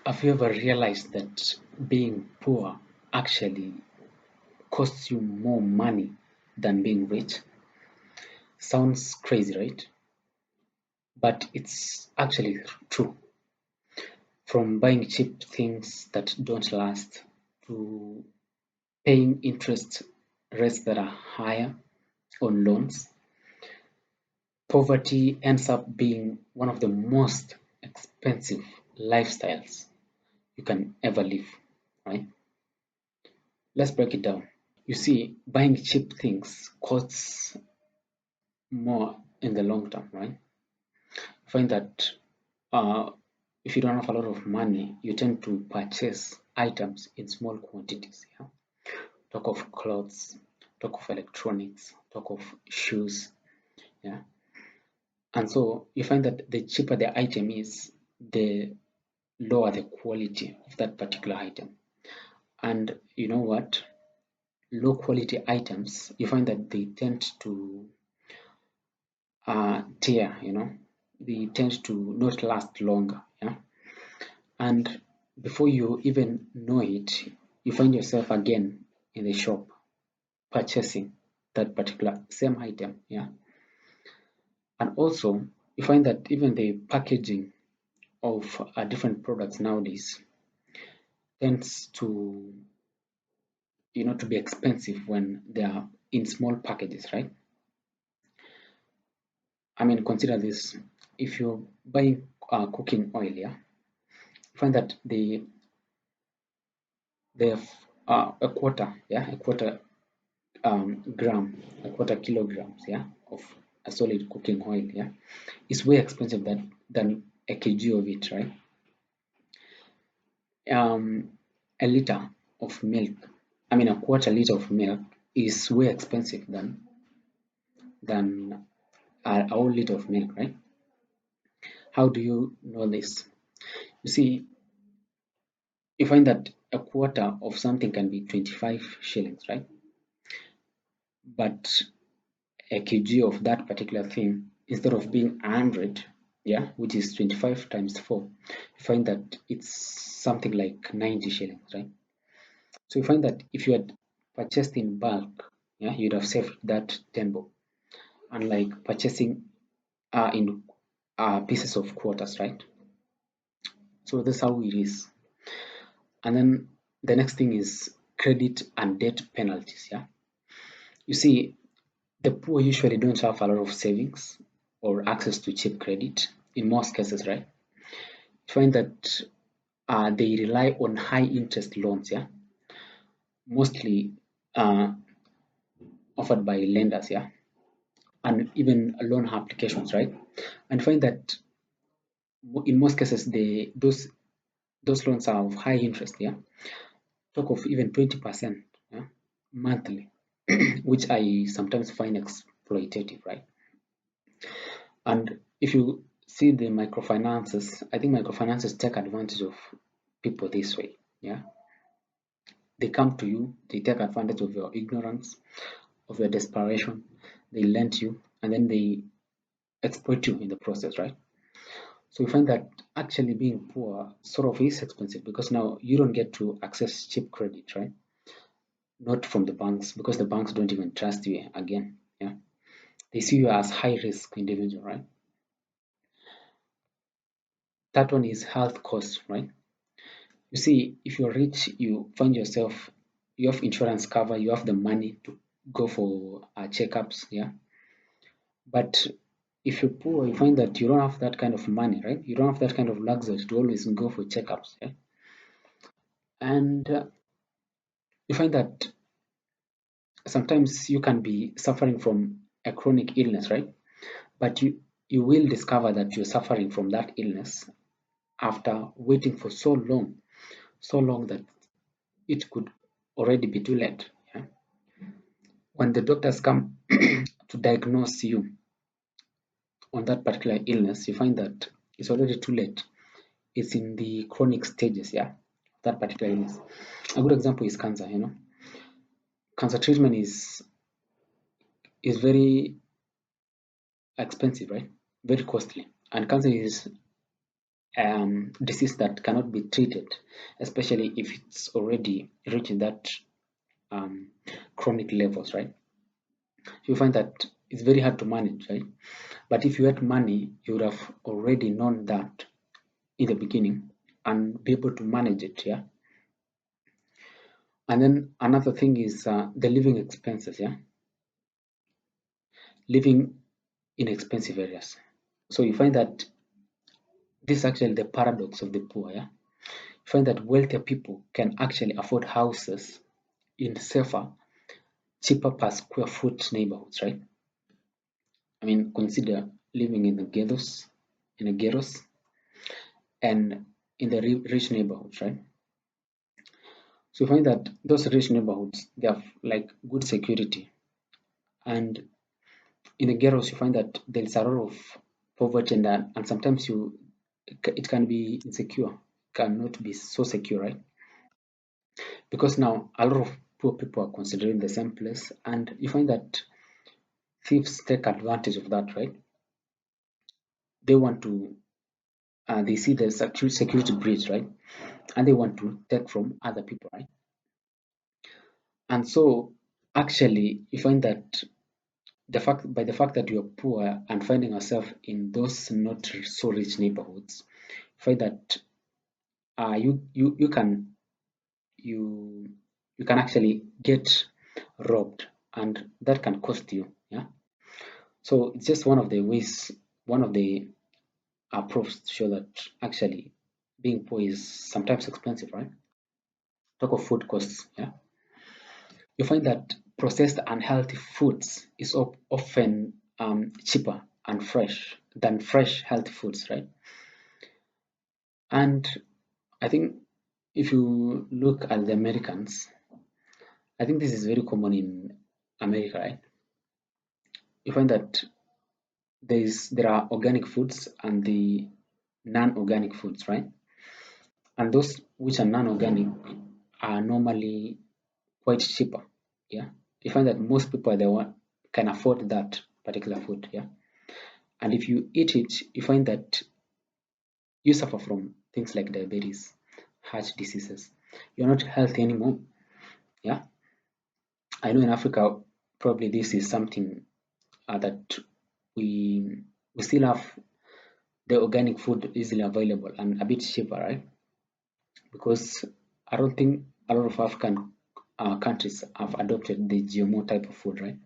Have you ever realized that being poor actually costs you more money than being rich? Sounds crazy, right? But it's actually true. From buying cheap things that don't last to paying interest rates that are higher on loans, poverty ends up being one of the most expensive lifestyles you can ever live, right? Let's break it down. You see, buying cheap things costs more in the long term, right? You find that uh, if you don't have a lot of money, you tend to purchase items in small quantities. Yeah? Talk of clothes, talk of electronics, talk of shoes. Yeah, and so you find that the cheaper the item is, the lower the quality of that particular item. And you know what? Low quality items, you find that they tend to tear, they tend to not last longer. Yeah. And before you even know it, you find yourself again in the shop purchasing that particular same item. Yeah. And also, you find that even the packaging of different products nowadays tends to be expensive when they are in small packages, right? I mean, consider this: if you're buying cooking oil, yeah, you find that they have a quarter, yeah, a quarter gram, a quarter kilograms, yeah, of a solid cooking oil, yeah, is way expensive than a kg of it, right? A liter of milk, I mean, a quarter liter of milk is way expensive than a whole liter of milk, right? How do you know this? You see, you find that a quarter of something can be 25 shillings, right? But a kg of that particular thing, instead of being 100, yeah, which is 25 times 4, you find that it's something like 90 shillings, right? So you find that if you had purchased in bulk, yeah, you'd have saved that 10 bob, unlike purchasing in pieces of quarters, right? So that's how it is. And then the next thing is credit and debt penalties. Yeah, you see, the poor usually don't have a lot of savings or access to cheap credit in most cases, right? You find that they rely on high interest loans, yeah, mostly uh, offered by lenders, yeah, and even loan applications, right? And find that in most cases, those loans are of high interest, yeah. Talk of even 20%, yeah, monthly, which I sometimes find exploitative, right? And if you see the microfinances, I think microfinances take advantage of people this way. Yeah. They come to you, they take advantage of your ignorance, of your desperation, they lend you, and then they exploit you in the process, right? So you find that actually being poor sort of is expensive because now you don't get to access cheap credit, right? Not from the banks, because the banks don't even trust you again. Yeah. They see you as high risk individual, right? That one is health costs, right? You see, if you're rich, you find yourself, you have insurance cover, you have the money to go for checkups, yeah. But if you're poor, you find that you don't have that kind of money, right? You don't have that kind of luxury to always go for checkups, yeah. And you find that sometimes you can be suffering from a chronic illness, right? But you will discover that you're suffering from that illness after waiting for so long that it could already be too late. Yeah? When the doctors come to diagnose you on that particular illness, you find that it's already too late. It's in the chronic stages, yeah, that particular illness. A good example is cancer. Cancer treatment is very expensive, right? Very costly, and cancer is disease that cannot be treated, especially if it's already reached that chronic levels, right? You find that it's very hard to manage, right? But if you had money, you would have already known that in the beginning and be able to manage it, yeah. And then another thing is the living expenses, yeah, living in expensive areas. So you find that this is actually the paradox of the poor, yeah. You find that wealthier people can actually afford houses in safer, cheaper per square foot neighborhoods, right? I mean, consider living in the ghettos, and in the rich neighborhoods, right? So you find that those rich neighborhoods, they have like good security, and in the ghettos you find that there's a lot of poverty, and sometimes it can be insecure, cannot be so secure, right? Because now a lot of poor people are considering the same place, and you find that thieves take advantage of that, right? They want to they see the security breach, right? And they want to take from other people, right? And so actually you find that the fact that you're poor and finding yourself in those not so rich neighborhoods, find that you can you you can actually get robbed, and that can cost you, yeah. So it's just one of the ways, one of the proofs to show that actually being poor is sometimes expensive, right? Talk of food costs, yeah. You find that processed unhealthy foods is often cheaper and fresh than fresh healthy foods, right? And I think if you look at the Americans, I think this is very common in America, right? You find that there are organic foods and the non-organic foods, right? And those which are non-organic are normally quite cheaper. Yeah. You find that most people are the one can afford that particular food, yeah. And if you eat it, you find that you suffer from things like diabetes, heart diseases. You're not healthy anymore. Yeah. I know in Africa, probably this is something that we we still have the organic food easily available and a bit cheaper, right? Because I don't think a lot of African countries have adopted the GMO type of food, right?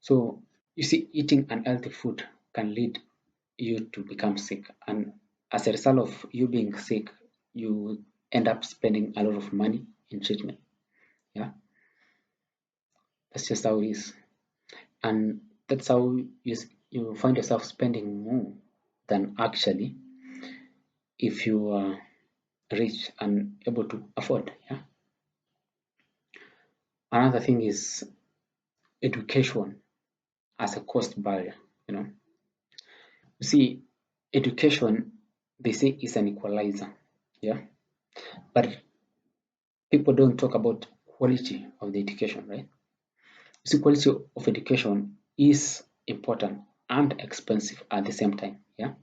So you see, eating unhealthy food can lead you to become sick, and as a result of you being sick, you end up spending a lot of money in treatment. Yeah, that's just how it is, and that's how you find yourself spending more than actually if you are rich and able to afford. Yeah. Another thing is education as a cost barrier. You know, you see, education they say is an equalizer. Yeah, but people don't talk about quality of the education, right? You see, quality of education is important and expensive at the same time. Yeah,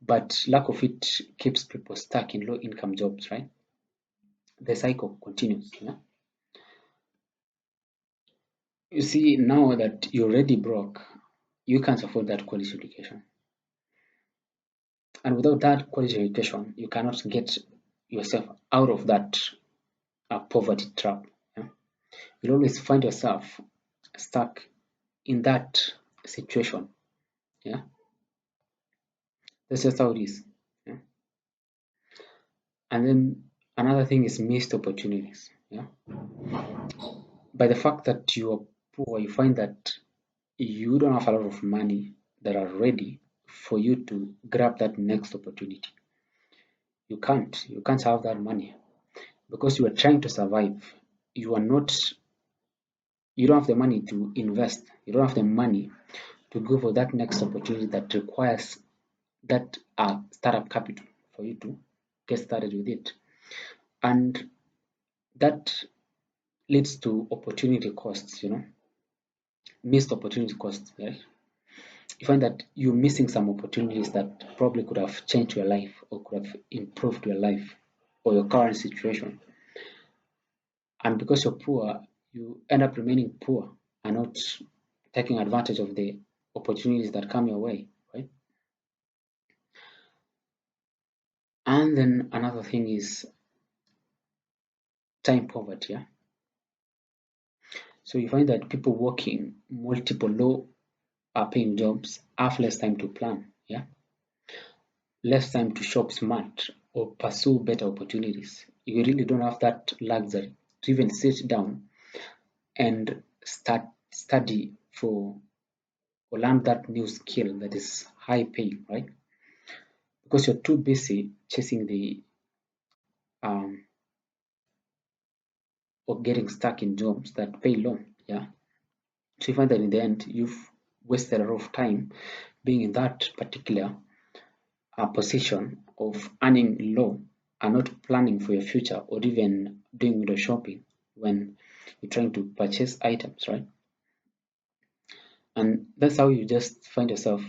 but lack of it keeps people stuck in low income jobs, right? The cycle continues. Yeah. You see, now that you're already broke, you can't afford that quality education. And without that quality education, you cannot get yourself out of that poverty trap. Yeah? You'll always find yourself stuck in that situation. Yeah, that's just how it is. Yeah? And then another thing is missed opportunities. Yeah, by the fact that you are poor, you find that you don't have a lot of money that are ready for you to grab that next opportunity. You can't have that money because you are trying to survive. You are not you don't have the money to invest. You don't have the money to go for that next opportunity that requires that startup capital for you to get started with it. And that leads to opportunity costs, missed opportunity costs, right? you find that you're missing some opportunities that probably could have changed your life or could have improved your life or your current situation. And because you're poor, you end up remaining poor and not taking advantage of the opportunities that come your way, right? And then another thing is time poverty. Yeah? So you find that people working multiple low paying jobs have less time to plan, yeah, less time to shop smart or pursue better opportunities. You really don't have that luxury to even sit down and study for or learn that new skill that is high paying, right? Because you're too busy chasing the um, or getting stuck in jobs that pay low, yeah. So you find that in the end you've wasted a lot of time being in that particular position of earning low and not planning for your future or even doing window shopping when you're trying to purchase items, right? And that's how you just find yourself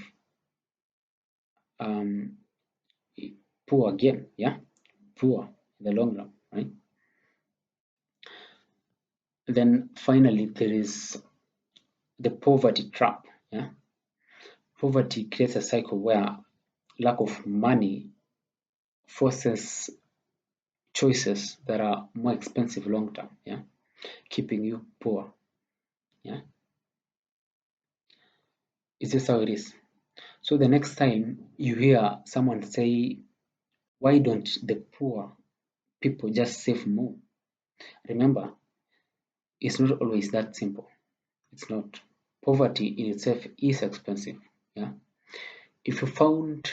um, poor again, yeah, poor in the long run, right? Then finally, there is the poverty trap, yeah. Poverty creates a cycle where lack of money forces choices that are more expensive long term, yeah, keeping you poor, yeah. It's just how it is. So the next time you hear someone say, why don't the poor people just save more? Remember, it's not always that simple. It's not. Poverty in itself is expensive. Yeah. If you found,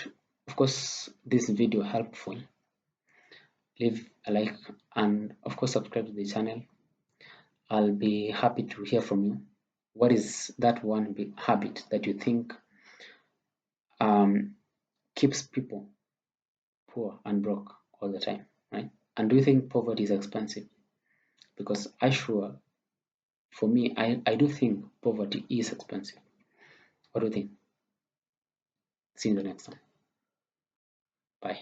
of course, this video helpful, leave a like and of course subscribe to the channel. I'll be happy to hear from you. What is that one habit that you think keeps people poor and broke all the time, right? And do you think poverty is expensive? Because for me, I do think poverty is expensive. What do you think? See you in the next one. Bye.